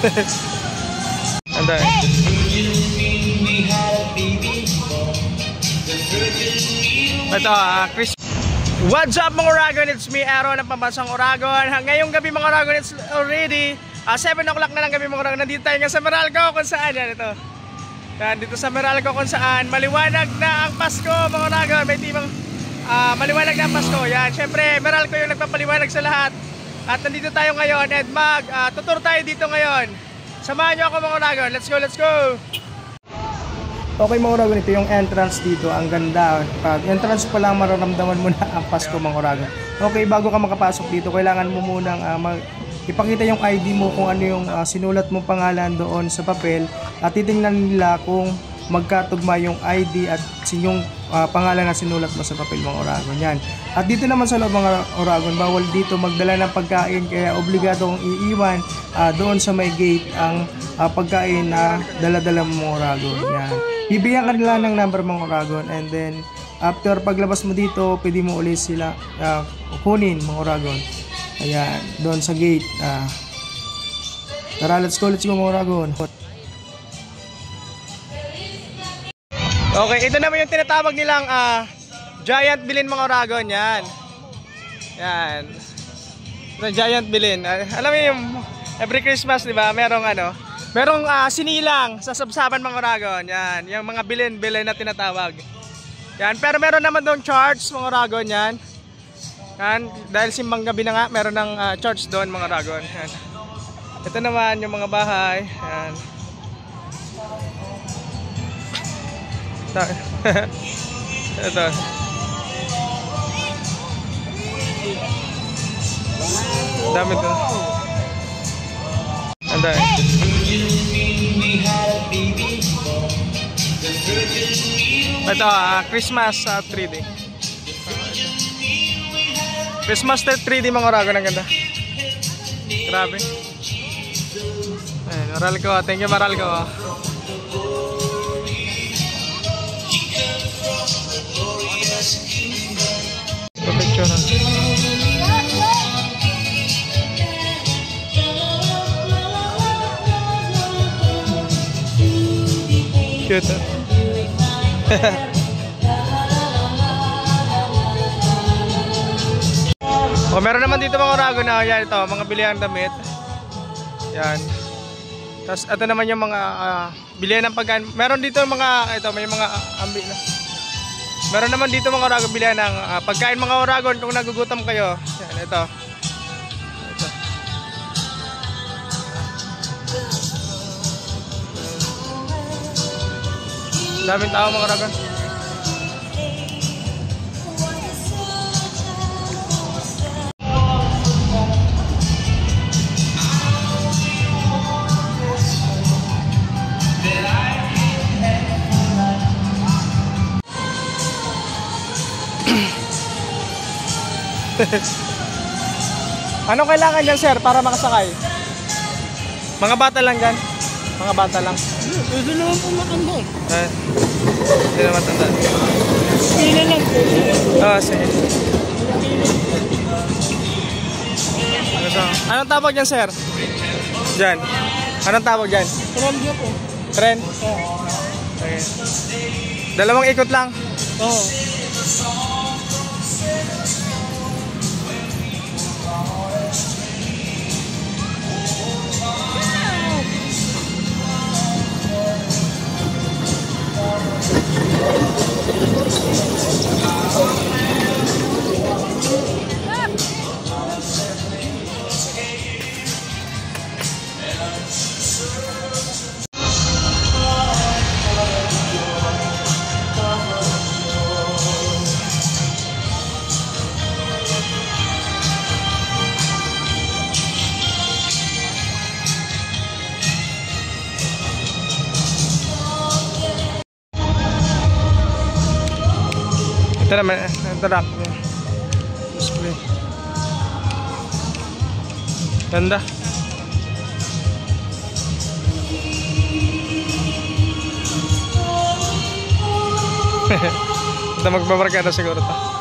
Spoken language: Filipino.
Anday. Ito, Chris. What's up mga Oragon? It's me, Aaron ng Pambansang Oragon. Ngayong gabi mga Oragon, it's already 7 o'clock na ng gabi mga Oragon. Nandito tayo nga sa Meralco kung saan yan ito. Yan, dito sa Meralco kung saan maliwanag na ang Pasko mga Oragon. May timang maliwanag na ang Pasko. Yan, syempre Meralco yung nagpapaliwanag sa lahat. At nandito tayo ngayon at tutur tayo dito ngayon. Samahan nyo ako mga Oragon. Let's go, let's go! Okay mga Oragon, ito yung entrance dito. Ang ganda. Pag entrance pa lang mararamdaman mo na ang Pasko mga Oragon. Okay, bago ka makapasok dito, kailangan mo munang ipakita yung ID mo kung ano yung sinulat mong pangalan doon sa papel. At titingnan nila kung magkatugma yung ID at yung pangalan na sinulat mo sa papel mga Oragon. Yan. At dito naman sa loob mga Oragon, bawal dito magdala ng pagkain, kaya obligado kong iiwan doon sa may gate ang pagkain na dala-dala mo mga Oragon. Yan. Bibigyan ka nila ng number mga Oragon, and then after paglabas mo dito, pwede mo ulit sila kunin mga Oragon. Ayan, doon sa gate. Tara, let's go mga Oragon. Okay, ito naman yung tinatawag nilang giant bilin mga Oragon. Yan. Yan. Ito, giant bilin. Alam mo yung every Christmas, di ba? Merong sinilang sa sabsaban mga Oragon. Yan, yung mga bilin na tinatawag. Yan, pero meron naman doon charge mga Oragon. Yan. Yan, dahil simbang gabi na nga, meron ng charge doon mga Oragon. Yan. Ito naman yung mga bahay. Yan. Ito. Dami to. Anday. Ito, Christmas 3D. Christmas 3D mga Oragon, ang ganda. Grabe. Ayun, Meralco. Thank you Meralco. Picture. Cute. Oh, meron naman dito mga Oragon na yan, ito, mga bilihan damit. Yan. Tapos ito naman yung mga bilihan ng pagkain. Meron dito mga may mga meron naman dito mga Oragon bilihan ng pagkain mga Oragon kung nagugutom kayo. Yan, ito. Daming tao mga Oragon. Ano kailangan dyan sir para makasakay? Mga bata lang dyan? Mga bata lang? Pwede naman po matanda. Hindi na matanda. Pila lang po. Sige. Anong tawag dyan sir? Dyan. Anong tawag dyan? Tren dyan po. Tren? Okay. Dalawang ikot lang? Oo. Ito naman, ito rack niya. Display. Ganda. Ito magbabarkada siguro to.